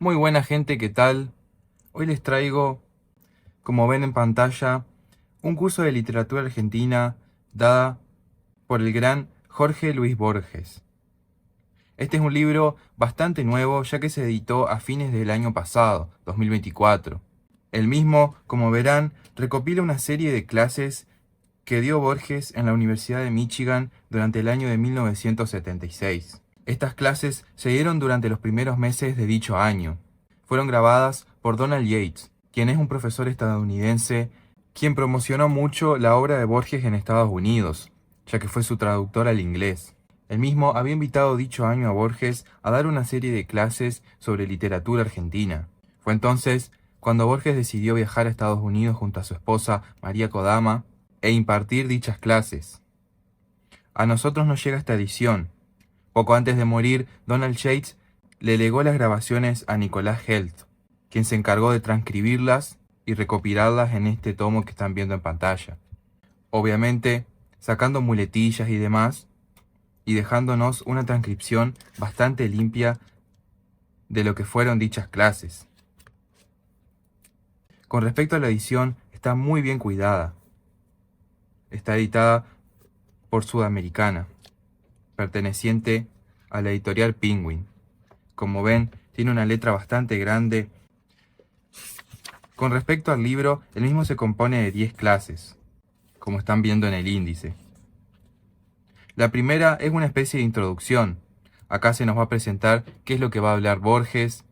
Muy buena gente, ¿qué tal? Hoy les traigo, como ven en pantalla, un curso de literatura argentina dada por el gran Jorge Luis Borges. Este es un libro bastante nuevo ya que se editó a fines del año pasado, 2024. El mismo, como verán, recopila una serie de clases que dio Borges en la Universidad de Michigan durante el año de 1976. Estas clases se dieron durante los primeros meses de dicho año. Fueron grabadas por Donald Yates, quien es un profesor estadounidense quien promocionó mucho la obra de Borges en Estados Unidos, ya que fue su traductor al inglés. El mismo había invitado dicho año a Borges a dar una serie de clases sobre literatura argentina. Fue entonces cuando Borges decidió viajar a Estados Unidos junto a su esposa María Kodama e impartir dichas clases. A nosotros nos llega esta edición. Poco antes de morir, Donald Yates le legó las grabaciones a Nicolás Helt, quien se encargó de transcribirlas y recopilarlas en este tomo que están viendo en pantalla. Obviamente, sacando muletillas y demás, y dejándonos una transcripción bastante limpia de lo que fueron dichas clases. Con respecto a la edición, está muy bien cuidada. Está editada por Sudamericana, perteneciente a la editorial Penguin. Como ven, tiene una letra bastante grande. Con respecto al libro, el mismo se compone de 10 clases, como están viendo en el índice. La primera es una especie de introducción. Acá se nos va a presentar qué es lo que va a hablar Borges.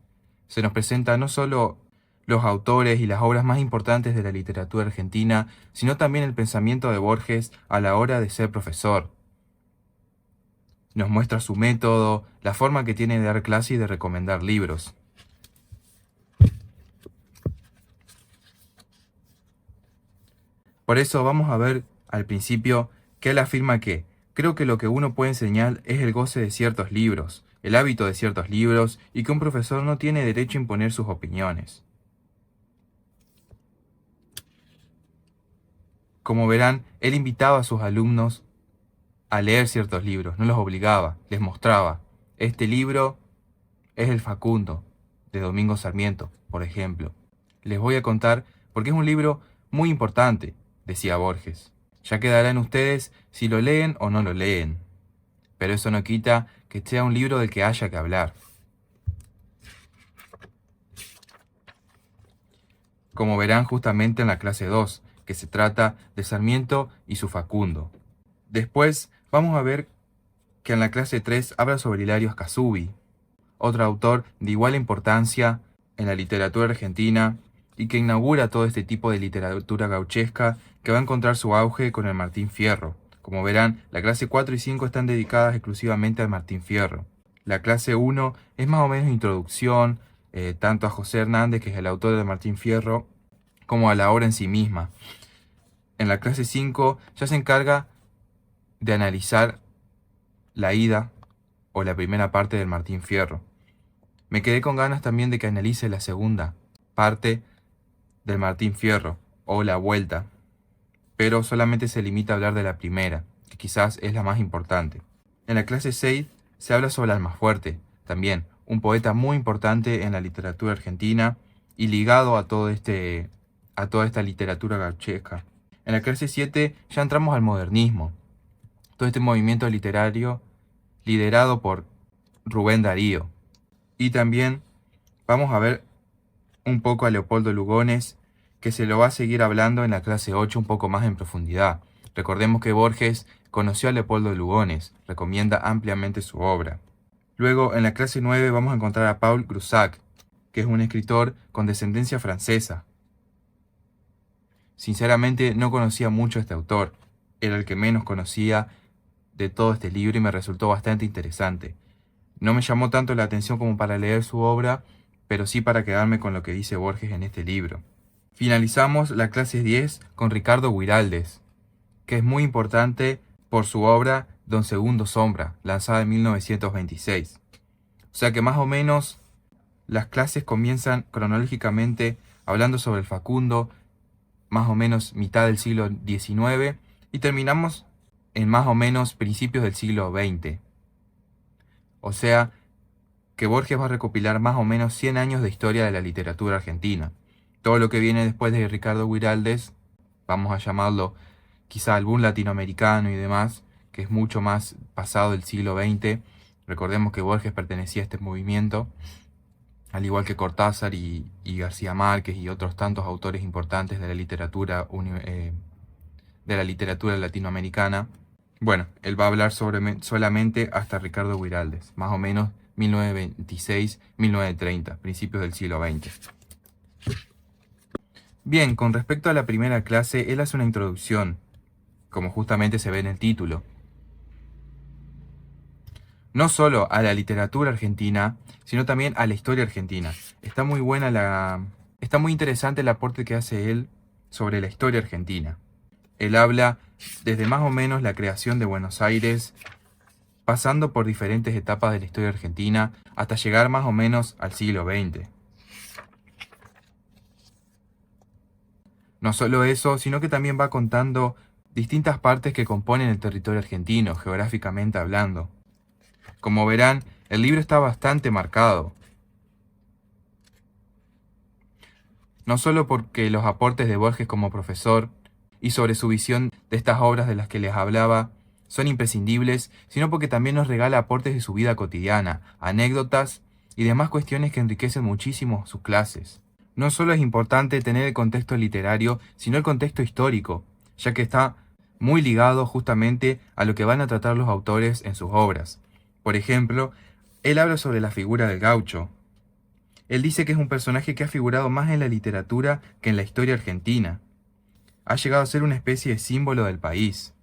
Se nos presenta no solo los autores y las obras más importantes de la literatura argentina, sino también el pensamiento de Borges a la hora de ser profesor. Nos muestra su método, la forma que tiene de dar clase y de recomendar libros. Por eso vamos a ver al principio que él afirma que creo que lo que uno puede enseñar es el goce de ciertos libros, el hábito de ciertos libros y que un profesor no tiene derecho a imponer sus opiniones. Como verán, él invitaba a sus alumnos a leer ciertos libros, no los obligaba, les mostraba. Este libro es El Facundo, de Domingo Sarmiento, por ejemplo. Les voy a contar porque es un libro muy importante, decía Borges. Ya quedará en ustedes si lo leen o no lo leen. Pero eso no quita que sea un libro del que haya que hablar. Como verán justamente en la clase 2, que se trata de Sarmiento y su Facundo. Después vamos a ver que en la clase 3 habla sobre Hilario Ascasubi, otro autor de igual importancia en la literatura argentina y que inaugura todo este tipo de literatura gauchesca que va a encontrar su auge con el Martín Fierro. Como verán, la clase 4 y 5 están dedicadas exclusivamente al Martín Fierro. La clase 1 es más o menos introducción, tanto a José Hernández, que es el autor de Martín Fierro, como a la obra en sí misma. En la clase 5 ya se encarga de analizar la ida o la primera parte del Martín Fierro. Me quedé con ganas también de que analice la segunda parte del Martín Fierro, o la vuelta, pero solamente se limita a hablar de la primera, que quizás es la más importante. En la clase 6 se habla sobre Almafuerte, también un poeta muy importante en la literatura argentina y ligado a toda esta literatura gauchesca. En la clase 7 ya entramos al modernismo, todo este movimiento literario liderado por Rubén Darío. Y también vamos a ver un poco a Leopoldo Lugones, que se lo va a seguir hablando en la clase 8 un poco más en profundidad. Recordemos que Borges conoció a Leopoldo Lugones, recomienda ampliamente su obra. Luego, en la clase 9 vamos a encontrar a Paul Groussac, que es un escritor con descendencia francesa. Sinceramente no conocía mucho a este autor, era el que menos conocía de todo este libro y me resultó bastante interesante. No me llamó tanto la atención como para leer su obra, pero sí para quedarme con lo que dice Borges en este libro. Finalizamos la clase 10 con Ricardo Guiraldes, que es muy importante por su obra Don Segundo Sombra, lanzada en 1926. O sea que más o menos las clases comienzan cronológicamente hablando sobre el Facundo, más o menos mitad del siglo XIX, y terminamos en más o menos principios del siglo XX. O sea que Borges va a recopilar más o menos 100 años de historia de la literatura argentina. Todo lo que viene después de Ricardo Guiraldes, vamos a llamarlo quizá el boom latinoamericano y demás, que es mucho más pasado del siglo XX. Recordemos que Borges pertenecía a este movimiento, al igual que Cortázar y García Márquez y otros tantos autores importantes de la literatura latinoamericana. Bueno, él va a hablar solamente hasta Ricardo Guiraldes, más o menos 1926-1930, principios del siglo XX. Bien, con respecto a la primera clase, él hace una introducción, como justamente se ve en el título. No solo a la literatura argentina, sino también a la historia argentina. Está muy interesante el aporte que hace él sobre la historia argentina. Él habla desde más o menos la creación de Buenos Aires, pasando por diferentes etapas de la historia argentina, hasta llegar más o menos al siglo XX. No solo eso, sino que también va contando distintas partes que componen el territorio argentino, geográficamente hablando. Como verán, el libro está bastante marcado. No solo porque los aportes de Borges como profesor y sobre su visión de estas obras de las que les hablaba son imprescindibles, sino porque también nos regala aportes de su vida cotidiana, anécdotas y demás cuestiones que enriquecen muchísimo sus clases. No solo es importante tener el contexto literario, sino el contexto histórico, ya que está muy ligado justamente a lo que van a tratar los autores en sus obras. Por ejemplo, él habla sobre la figura del gaucho. Él dice que es un personaje que ha figurado más en la literatura que en la historia argentina. Ha llegado a ser una especie de símbolo del país.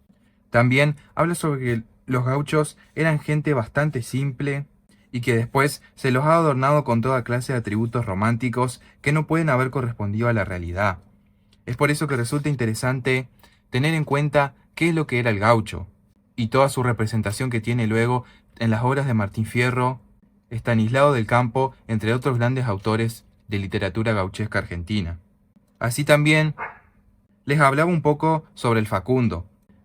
También habla sobre que los gauchos eran gente bastante simple y que después se los ha adornado con toda clase de atributos románticos que no pueden haber correspondido a la realidad. Es por eso que resulta interesante tener en cuenta qué es lo que era el gaucho y toda su representación que tiene luego en las obras de Martín Fierro, Estanislao del Campo, entre otros grandes autores de literatura gauchesca argentina. Así también les hablaba un poco sobre el Facundo.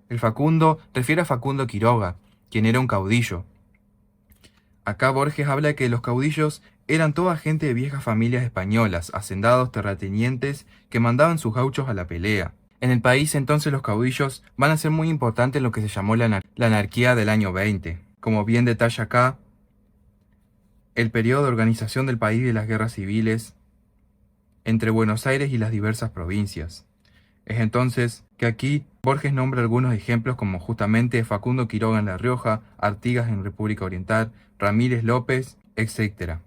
El Facundo refiere a Facundo Quiroga, quien era un caudillo. Acá Borges habla de que los caudillos eran toda gente de viejas familias españolas, hacendados, terratenientes, que mandaban sus gauchos a la pelea. En el país entonces los caudillos van a ser muy importantes en lo que se llamó la anarquía del año 20. Como bien detalla acá, el periodo de organización del país y de las guerras civiles entre Buenos Aires y las diversas provincias. Es entonces que aquí Borges nombra algunos ejemplos como justamente Facundo Quiroga en La Rioja, Artigas en República Oriental, Ramírez López, etc.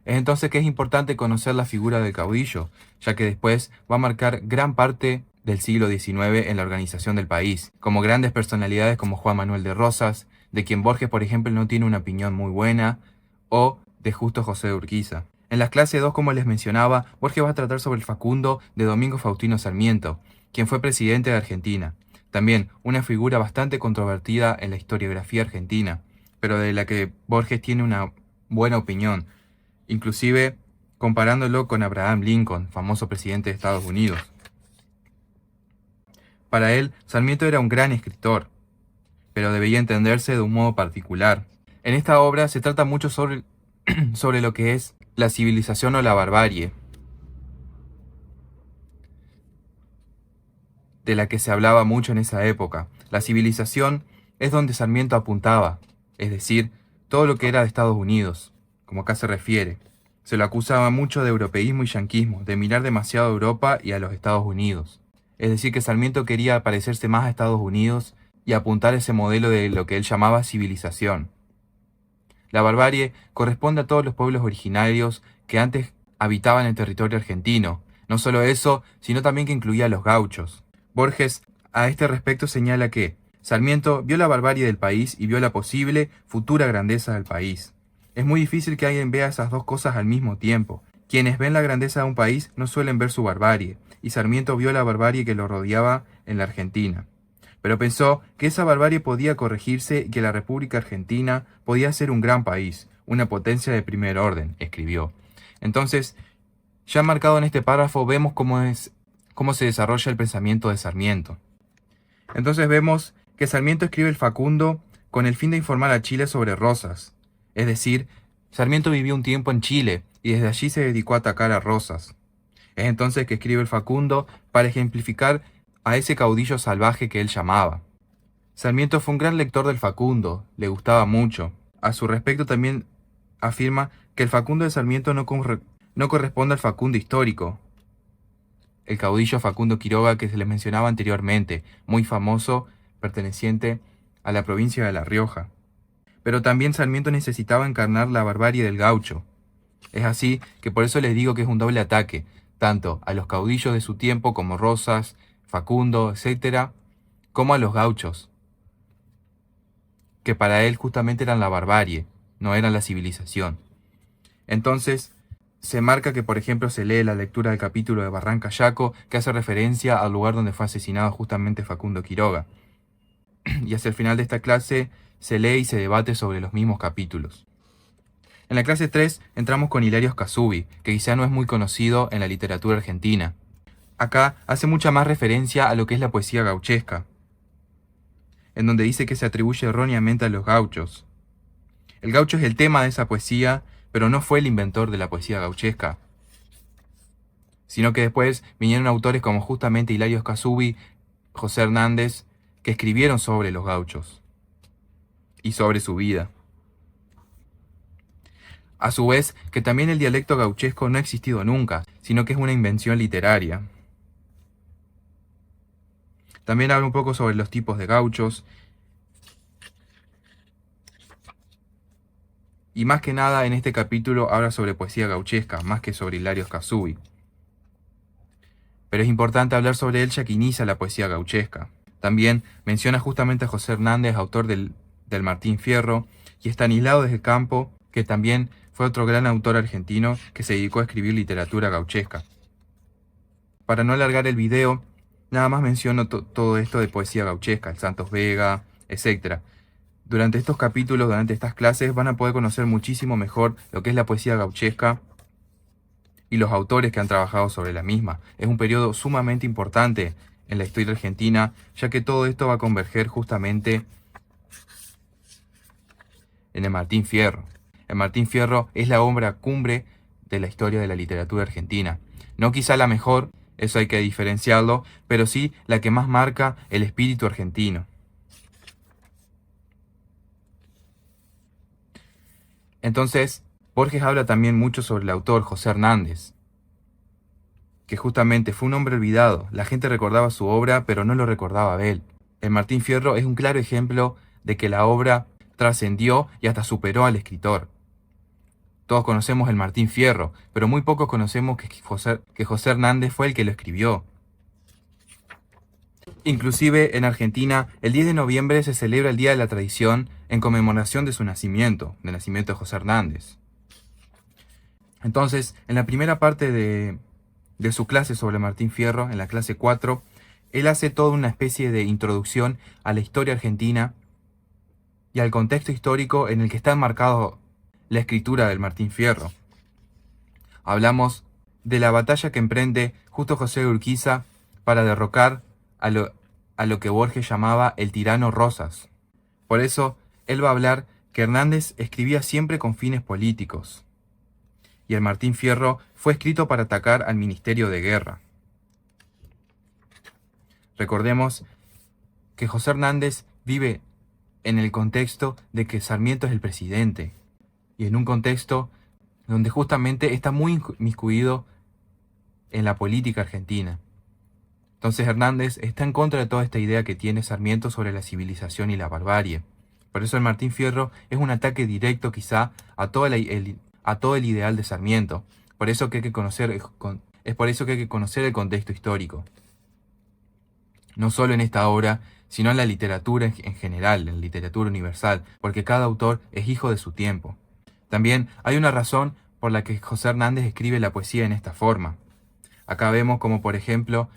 Es entonces que es importante conocer la figura del caudillo, ya que después va a marcar gran parte del siglo XIX en la organización del país, como grandes personalidades como Juan Manuel de Rosas, de quien Borges, por ejemplo, no tiene una opinión muy buena, o de Justo José de Urquiza. En las clases 2, como les mencionaba, Borges va a tratar sobre el Facundo de Domingo Faustino Sarmiento, quien fue presidente de Argentina. También una figura bastante controvertida en la historiografía argentina, pero de la que Borges tiene una buena opinión, inclusive comparándolo con Abraham Lincoln, famoso presidente de Estados Unidos. Para él, Sarmiento era un gran escritor, pero debía entenderse de un modo particular. En esta obra se trata mucho sobre lo que es la civilización o la barbarie, de la que se hablaba mucho en esa época. La civilización es donde Sarmiento apuntaba, es decir, todo lo que era de Estados Unidos, como acá se refiere. Se lo acusaba mucho de europeísmo y yanquismo, de mirar demasiado a Europa y a los Estados Unidos. Es decir, que Sarmiento quería parecerse más a Estados Unidos y apuntar ese modelo de lo que él llamaba civilización. La barbarie corresponde a todos los pueblos originarios que antes habitaban el territorio argentino. No solo eso, sino también que incluía a los gauchos. Borges a este respecto señala que Sarmiento vio la barbarie del país y vio la posible futura grandeza del país. Es muy difícil que alguien vea esas dos cosas al mismo tiempo. Quienes ven la grandeza de un país no suelen ver su barbarie, y Sarmiento vio la barbarie que lo rodeaba en la Argentina. Pero pensó que esa barbarie podía corregirse y que la República Argentina podía ser un gran país, una potencia de primer orden, escribió. Entonces, ya marcado en este párrafo, vemos cómo se desarrolla el pensamiento de Sarmiento. Entonces vemos que Sarmiento escribe el Facundo con el fin de informar a Chile sobre Rosas, es decir, Sarmiento vivió un tiempo en Chile y desde allí se dedicó a atacar a Rosas. Es entonces que escribe el Facundo para ejemplificar a ese caudillo salvaje que él llamaba. Sarmiento fue un gran lector del Facundo, le gustaba mucho. A su respecto también afirma que el Facundo de Sarmiento no corresponde al Facundo histórico, el caudillo Facundo Quiroga que se les mencionaba anteriormente, muy famoso, perteneciente a la provincia de La Rioja. Pero también Sarmiento necesitaba encarnar la barbarie del gaucho. Es así que por eso les digo que es un doble ataque, tanto a los caudillos de su tiempo como Rosas, Facundo, etc., como a los gauchos, que para él justamente eran la barbarie, no eran la civilización. Entonces, se marca que, por ejemplo, se lee la lectura del capítulo de Barranca Yaco, que hace referencia al lugar donde fue asesinado justamente Facundo Quiroga. Y hacia el final de esta clase se lee y se debate sobre los mismos capítulos. En la clase 3 entramos con Hilario Scasubi, que quizá no es muy conocido en la literatura argentina. Acá hace mucha más referencia a lo que es la poesía gauchesca, en donde dice que se atribuye erróneamente a los gauchos. El gaucho es el tema de esa poesía, pero no fue el inventor de la poesía gauchesca, sino que después vinieron autores como justamente Hilario Scasubi, José Hernández, que escribieron sobre los gauchos y sobre su vida. A su vez, que también el dialecto gauchesco no ha existido nunca, sino que es una invención literaria. También habla un poco sobre los tipos de gauchos. Y más que nada en este capítulo habla sobre poesía gauchesca, más que sobre Hilario Scasubi. Pero es importante hablar sobre él ya que inicia la poesía gauchesca. También menciona justamente a José Hernández, autor del Martín Fierro, y Estanislao desde Campo, que también fue otro gran autor argentino que se dedicó a escribir literatura gauchesca. Para no alargar el video, nada más menciono todo esto de poesía gauchesca, el Santos Vega, etc. Durante estos capítulos, durante estas clases, van a poder conocer muchísimo mejor lo que es la poesía gauchesca y los autores que han trabajado sobre la misma. Es un periodo sumamente importante en la historia argentina, ya que todo esto va a converger justamente en el Martín Fierro. El Martín Fierro es la obra cumbre de la historia de la literatura argentina. No quizá la mejor, eso hay que diferenciarlo, pero sí la que más marca el espíritu argentino. Entonces, Borges habla también mucho sobre el autor José Hernández, que justamente fue un hombre olvidado. La gente recordaba su obra, pero no lo recordaba a él. El Martín Fierro es un claro ejemplo de que la obra trascendió y hasta superó al escritor. Todos conocemos el Martín Fierro, pero muy pocos conocemos que José Hernández fue el que lo escribió. Inclusive en Argentina, el 10 de noviembre se celebra el Día de la Tradición en conmemoración de su nacimiento, del nacimiento de José Hernández. Entonces, en la primera parte de su clase sobre Martín Fierro, en la clase 4, él hace toda una especie de introducción a la historia argentina y al contexto histórico en el que está enmarcado la escritura del Martín Fierro. Hablamos de la batalla que emprende justo José de Urquiza para derrocar a lo que Borges llamaba el tirano Rosas. Por eso, él va a hablar que Hernández escribía siempre con fines políticos, y el Martín Fierro fue escrito para atacar al Ministerio de Guerra. Recordemos que José Hernández vive en el contexto de que Sarmiento es el presidente, y en un contexto donde justamente está muy inmiscuido en la política argentina. Entonces Hernández está en contra de toda esta idea que tiene Sarmiento sobre la civilización y la barbarie. Por eso el Martín Fierro es un ataque directo quizá a todo el ideal de Sarmiento. Por eso que hay que conocer, es por eso que hay que conocer el contexto histórico. No solo en esta obra, sino en la literatura en general, en la literatura universal, porque cada autor es hijo de su tiempo. También hay una razón por la que José Hernández escribe la poesía en esta forma. Acá vemos como, por ejemplo,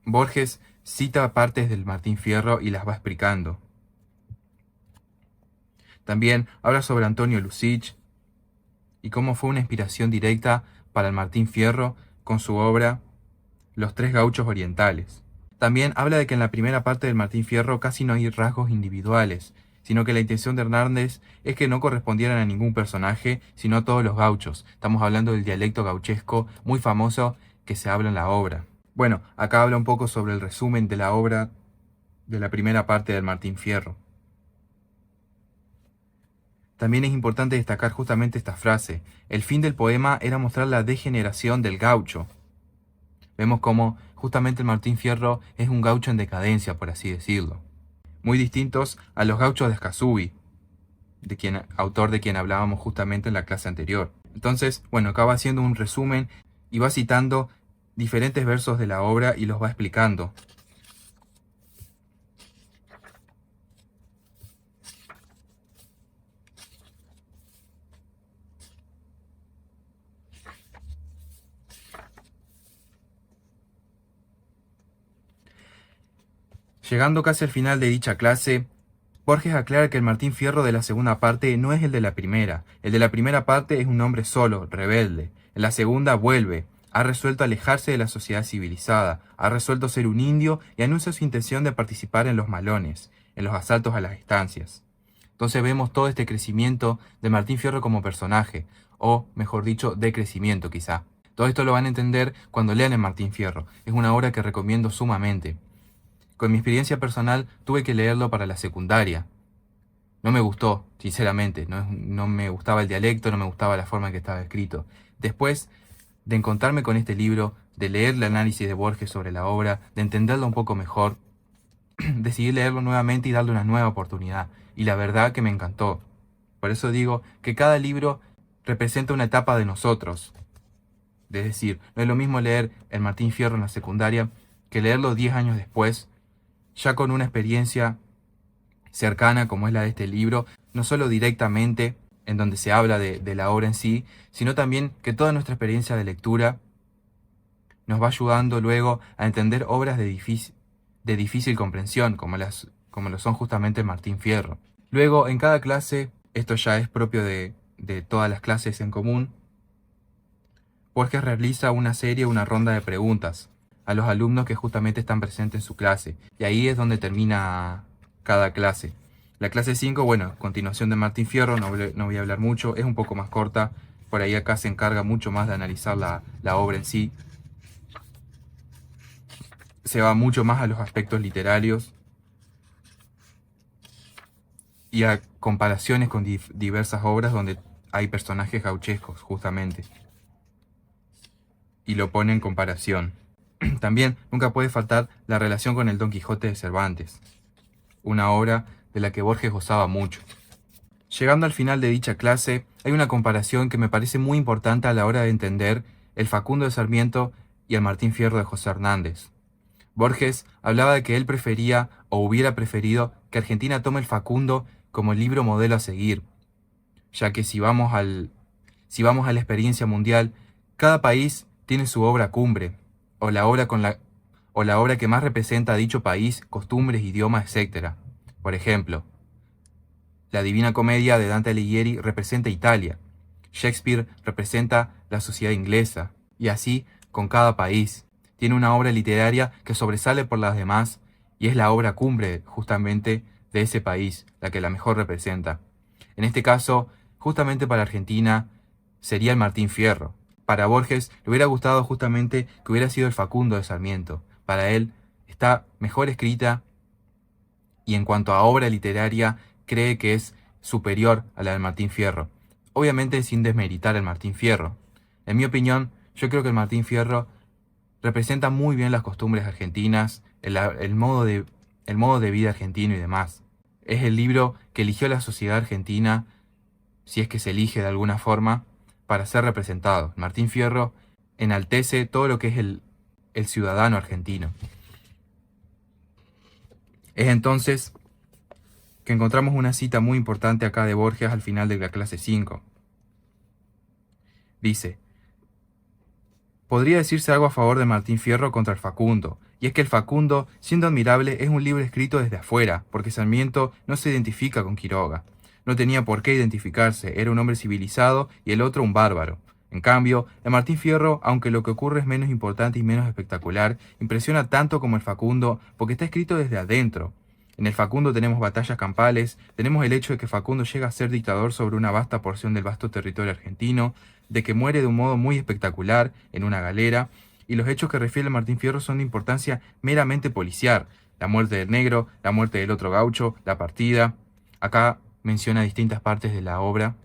Borges cita partes del Martín Fierro y las va explicando. También habla sobre Antonio Lucich y cómo fue una inspiración directa para el Martín Fierro con su obra Los Tres Gauchos Orientales. También habla de que en la primera parte del Martín Fierro casi no hay rasgos individuales, sino que la intención de Hernández es que no correspondieran a ningún personaje, sino a todos los gauchos. Estamos hablando del dialecto gauchesco muy famoso que se habla en la obra. Bueno, acá habla un poco sobre el resumen de la obra de la primera parte del Martín Fierro. También es importante destacar justamente esta frase: el fin del poema era mostrar la degeneración del gaucho. Vemos como justamente el Martín Fierro es un gaucho en decadencia, por así decirlo. Muy distintos a los gauchos de Escazú, autor de quien hablábamos justamente en la clase anterior. Entonces, bueno, acá va haciendo un resumen y va citando diferentes versos de la obra y los va explicando. Llegando casi al final de dicha clase, Borges aclara que el Martín Fierro de la segunda parte no es el de la primera. El de la primera parte es un hombre solo, rebelde. En la segunda vuelve, ha resuelto alejarse de la sociedad civilizada, ha resuelto ser un indio y anuncia su intención de participar en los malones, en los asaltos a las estancias. Entonces vemos todo este crecimiento de Martín Fierro como personaje, o mejor dicho, decrecimiento quizá. Todo esto lo van a entender cuando lean el Martín Fierro. Es una obra que recomiendo sumamente. Con mi experiencia personal tuve que leerlo para la secundaria. No me gustó, sinceramente. No me gustaba el dialecto, no me gustaba la forma en que estaba escrito. Después de encontrarme con este libro, de leer el análisis de Borges sobre la obra, de entenderlo un poco mejor, decidí leerlo nuevamente y darle una nueva oportunidad. Y la verdad que me encantó. Por eso digo que cada libro representa una etapa de nosotros. Es decir, no es lo mismo leer el Martín Fierro en la secundaria que leerlo 10 años después, ya con una experiencia cercana como es la de este libro, no solo directamente en donde se habla de la obra en sí, sino también que toda nuestra experiencia de lectura nos va ayudando luego a entender obras de difícil comprensión, como lo son justamente Martín Fierro. Luego, en cada clase, esto ya es propio de todas las clases en común, Borges realiza una ronda de preguntas a los alumnos que justamente están presentes en su clase. Y ahí es donde termina cada clase. La clase 5, bueno, continuación de Martín Fierro, no voy a hablar mucho, es un poco más corta. Por ahí acá se encarga mucho más de analizar la obra en sí. Se va mucho más a los aspectos literarios y a comparaciones con diversas obras donde hay personajes gauchescos, justamente. Y lo pone en comparación. También nunca puede faltar la relación con el Don Quijote de Cervantes, una obra de la que Borges gozaba mucho. Llegando al final de dicha clase, hay una comparación que me parece muy importante a la hora de entender el Facundo de Sarmiento y el Martín Fierro de José Hernández. Borges hablaba de que él prefería o hubiera preferido que Argentina tome el Facundo como el libro modelo a seguir, ya que si vamos a la experiencia mundial, cada país tiene su obra cumbre, o la obra que más representa a dicho país, costumbres, idiomas, etc. Por ejemplo, la Divina Comedia de Dante Alighieri representa Italia, Shakespeare representa la sociedad inglesa, y así con cada país. Tiene una obra literaria que sobresale por las demás y es la obra cumbre justamente de ese país, la que la mejor representa. En este caso, justamente para Argentina, sería el Martín Fierro. Para Borges le hubiera gustado justamente que hubiera sido el Facundo de Sarmiento. Para él está mejor escrita y en cuanto a obra literaria cree que es superior a la del Martín Fierro. Obviamente sin desmeritar el Martín Fierro. En mi opinión, yo creo que el Martín Fierro representa muy bien las costumbres argentinas, el modo de vida argentino y demás. Es el libro que eligió la sociedad argentina, si es que se elige de alguna forma, para ser representado. Martín Fierro enaltece todo lo que es el ciudadano argentino. Es entonces que encontramos una cita muy importante acá de Borges al final de la clase 5. Dice: podría decirse algo a favor de Martín Fierro contra el Facundo, y es que el Facundo, siendo admirable, es un libro escrito desde afuera, porque Sarmiento no se identifica con Quiroga. No tenía por qué identificarse, era un hombre civilizado y el otro un bárbaro. En cambio, el Martín Fierro, aunque lo que ocurre es menos importante y menos espectacular, impresiona tanto como el Facundo porque está escrito desde adentro. En el Facundo tenemos batallas campales, tenemos el hecho de que Facundo llega a ser dictador sobre una vasta porción del vasto territorio argentino, de que muere de un modo muy espectacular en una galera, y los hechos que refiere Martín Fierro son de importancia meramente policial. La muerte del negro, la muerte del otro gaucho, la partida. Acá menciona distintas partes de la obra.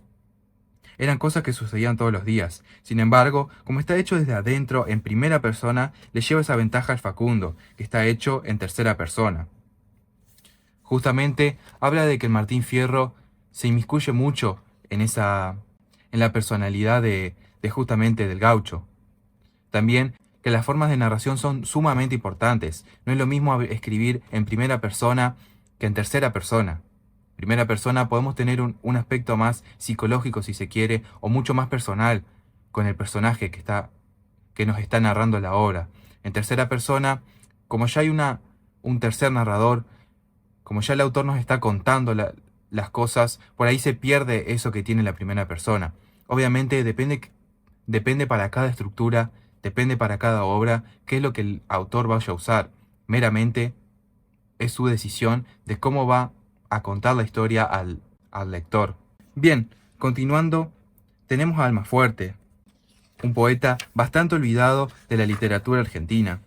Eran cosas que sucedían todos los días. Sin embargo, como está hecho desde adentro, en primera persona, le lleva esa ventaja al Facundo, que está hecho en tercera persona. Justamente habla de que el Martín Fierro se inmiscuye mucho en la personalidad de justamente del gaucho. También que las formas de narración son sumamente importantes. No es lo mismo escribir en primera persona que en tercera persona. En primera persona podemos tener un aspecto más psicológico, si se quiere, o mucho más personal con el personaje que nos está narrando la obra. En tercera persona, como ya hay un tercer narrador, como ya el autor nos está contando las cosas, por ahí se pierde eso que tiene la primera persona. Obviamente depende para cada estructura, depende para cada obra qué es lo que el autor vaya a usar. Meramente es su decisión de cómo va a contar la historia al lector. Bien, continuando, tenemos a Almafuerte, un poeta bastante olvidado de la literatura argentina.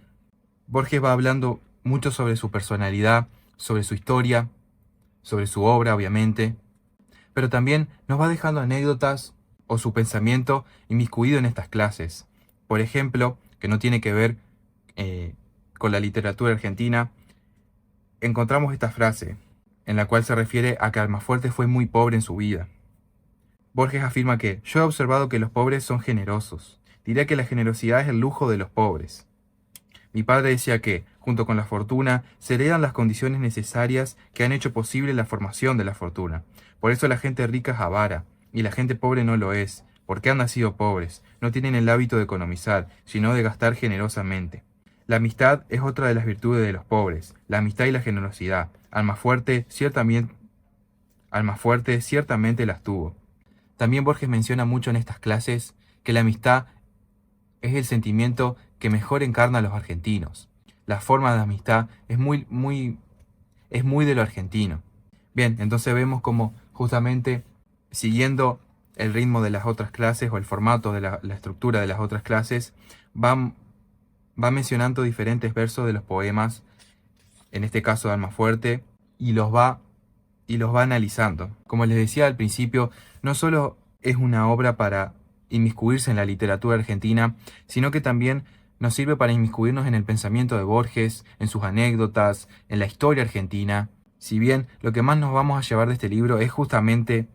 Borges va hablando mucho sobre su personalidad, sobre su historia, sobre su obra, obviamente, pero también nos va dejando anécdotas o su pensamiento inmiscuido en estas clases. Por ejemplo, que no tiene que ver con la literatura argentina, encontramos esta frase, en la cual se refiere a que Almafuerte fue muy pobre en su vida. Borges afirma que yo he observado que los pobres son generosos. Diría que la generosidad es el lujo de los pobres. Mi padre decía que, junto con la fortuna, se heredan las condiciones necesarias que han hecho posible la formación de la fortuna. Por eso la gente rica es avara, y la gente pobre no lo es, porque han nacido pobres, no tienen el hábito de economizar, sino de gastar generosamente. La amistad es otra de las virtudes de los pobres, la amistad y la generosidad. Almafuerte ciertamente las tuvo. También Borges menciona mucho en estas clases que la amistad es el sentimiento que mejor encarna a los argentinos. La forma de amistad es muy de lo argentino. Bien, entonces vemos como justamente siguiendo el ritmo de las otras clases o el formato de la estructura de las otras clases, va mencionando diferentes versos de los poemas, en este caso de Almafuerte, y los va analizando. Como les decía al principio, no solo es una obra para inmiscuirse en la literatura argentina, sino que también nos sirve para inmiscuirnos en el pensamiento de Borges, en sus anécdotas, en la historia argentina. Si bien lo que más nos vamos a llevar de este libro es justamente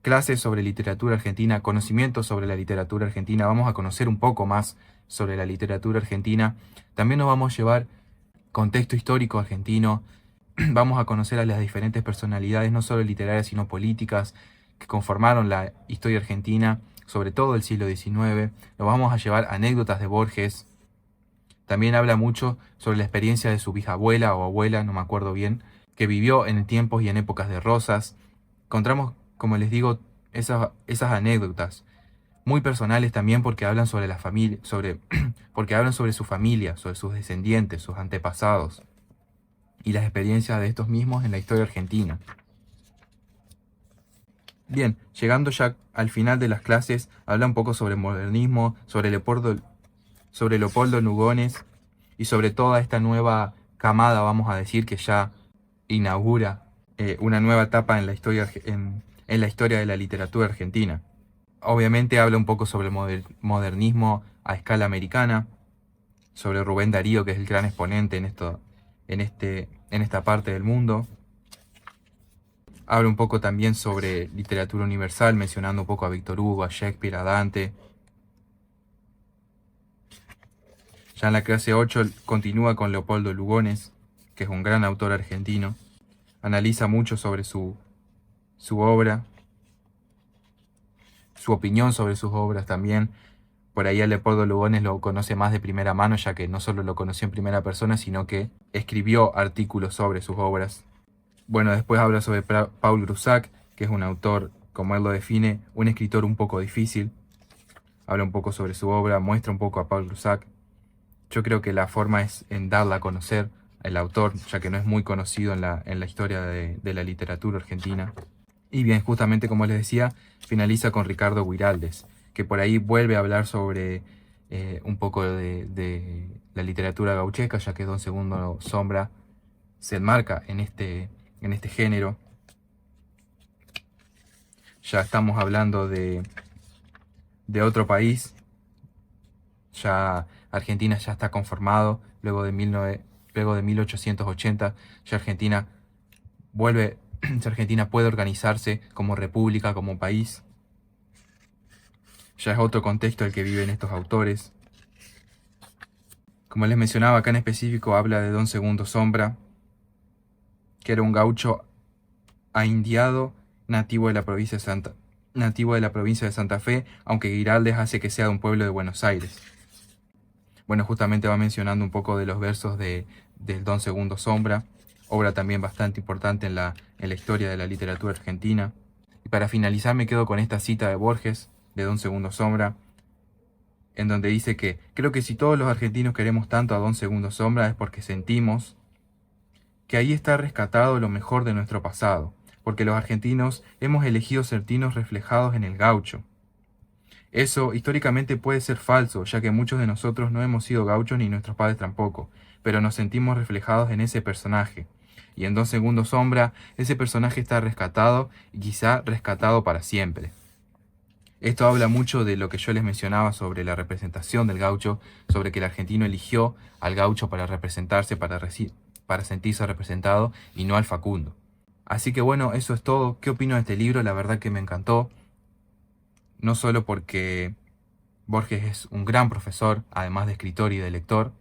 clases sobre literatura argentina, conocimientos sobre la literatura argentina, vamos a conocer un poco más sobre la literatura argentina, también nos vamos a llevar contexto histórico argentino, vamos a conocer a las diferentes personalidades, no solo literarias, sino políticas, que conformaron la historia argentina, sobre todo del siglo XIX. Nos vamos a llevar anécdotas de Borges. También habla mucho sobre la experiencia de su bisabuela o abuela, no me acuerdo bien, que vivió en tiempos y en épocas de Rosas. Encontramos, como les digo, esas anécdotas muy personales también porque hablan sobre la familia, porque hablan sobre su familia, sobre sus descendientes, sus antepasados y las experiencias de estos mismos en la historia argentina. Bien, llegando ya al final de las clases, habla un poco sobre el modernismo, sobre Leopoldo Lugones y sobre toda esta nueva camada, vamos a decir, que ya inaugura una nueva etapa en la historia de la literatura argentina. Obviamente habla un poco sobre el modernismo a escala americana, sobre Rubén Darío, que es el gran exponente en esta parte del mundo. Habla un poco también sobre literatura universal, mencionando un poco a Víctor Hugo, a Shakespeare, a Dante. Ya en la clase 8 continúa con Leopoldo Lugones, que es un gran autor argentino. Analiza mucho sobre su obra, su opinión sobre sus obras también. Por ahí a Leopoldo Lugones lo conoce más de primera mano, ya que no solo lo conoció en primera persona, sino que escribió artículos sobre sus obras. Bueno, después habla sobre Paul Grusac, que es un autor, como él lo define, un escritor un poco difícil. Habla un poco sobre su obra, muestra un poco a Paul Grusac. Yo creo que la forma es en darla a conocer, el autor, ya que no es muy conocido en la historia de la literatura argentina. Y bien, justamente como les decía, finaliza con Ricardo Guiraldes, que por ahí vuelve a hablar sobre un poco de la literatura gauchesca, ya que Don Segundo Sombra se enmarca en este género. Ya estamos hablando de otro país, ya Argentina ya está conformado, luego de 1880, ya Argentina puede organizarse como república, como país. Ya es otro contexto el que viven estos autores. Como les mencionaba, acá en específico habla de Don Segundo Sombra, que era un gaucho aindiado, nativo de la provincia de Santa Fe, aunque Guiraldes hace que sea de un pueblo de Buenos Aires. Bueno, justamente va mencionando un poco de los versos del Don Segundo Sombra, obra también bastante importante en la historia de la literatura argentina. Y para finalizar me quedo con esta cita de Borges, de Don Segundo Sombra, en donde dice que creo que si todos los argentinos queremos tanto a Don Segundo Sombra es porque sentimos que ahí está rescatado lo mejor de nuestro pasado, porque los argentinos hemos elegido sentirnos reflejados en el gaucho. Eso históricamente puede ser falso, ya que muchos de nosotros no hemos sido gauchos ni nuestros padres tampoco, pero nos sentimos reflejados en ese personaje. Y en Don Segundo Sombra, ese personaje está rescatado y quizá rescatado para siempre. Esto habla mucho de lo que yo les mencionaba sobre la representación del gaucho, sobre que el argentino eligió al gaucho para representarse, para sentirse representado y no al Facundo. Así que bueno, eso es todo. ¿Qué opino de este libro? La verdad que me encantó. No solo porque Borges es un gran profesor, además de escritor y de lector,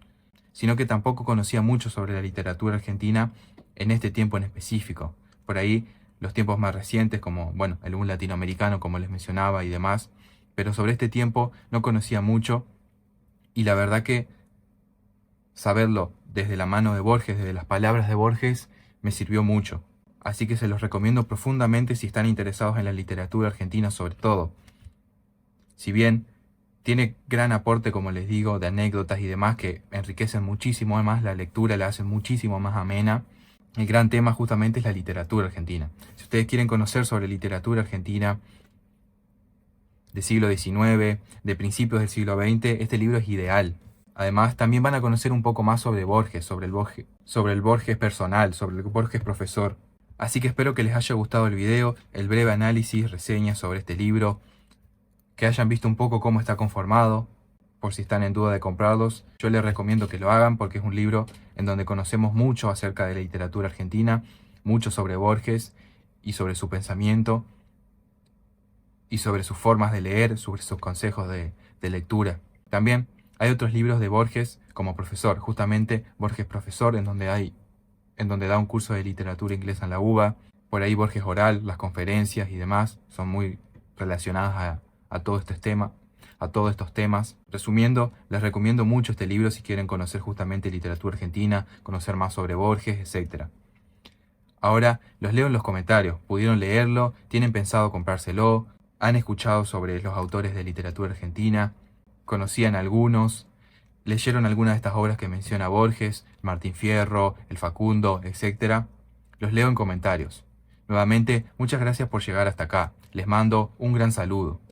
sino que tampoco conocía mucho sobre la literatura argentina en este tiempo en específico. Por ahí los tiempos más recientes, como bueno, el boom latinoamericano, como les mencionaba y demás, pero sobre este tiempo no conocía mucho y la verdad que saberlo desde la mano de Borges, desde las palabras de Borges, me sirvió mucho. Así que se los recomiendo profundamente si están interesados en la literatura argentina sobre todo. Si bien tiene gran aporte, como les digo, de anécdotas y demás que enriquecen muchísimo más la lectura, la hacen muchísimo más amena. El gran tema justamente es la literatura argentina. Si ustedes quieren conocer sobre literatura argentina del siglo XIX, de principios del siglo XX, este libro es ideal. Además, también van a conocer un poco más sobre Borges, sobre el Borges personal, sobre el Borges profesor. Así que espero que les haya gustado el video, el breve análisis, reseña sobre este libro, que hayan visto un poco cómo está conformado. Por si están en duda de comprarlos, yo les recomiendo que lo hagan porque es un libro en donde conocemos mucho acerca de la literatura argentina, mucho sobre Borges y sobre su pensamiento y sobre sus formas de leer, sobre sus consejos de lectura. También hay otros libros de Borges como profesor, justamente Borges profesor, en donde da un curso de literatura inglesa en la UBA. Por ahí Borges oral, las conferencias y demás son muy relacionadas a todos estos temas. Resumiendo, les recomiendo mucho este libro si quieren conocer justamente literatura argentina, conocer más sobre Borges, etc. Ahora los leo en los comentarios. ¿Pudieron leerlo? ¿Tienen pensado comprárselo? ¿Han escuchado sobre los autores de literatura argentina? ¿Conocían algunos? ¿Leyeron alguna de estas obras que menciona Borges, Martín Fierro, El Facundo, etc.? Los leo en comentarios. Nuevamente, muchas gracias por llegar hasta acá. Les mando un gran saludo.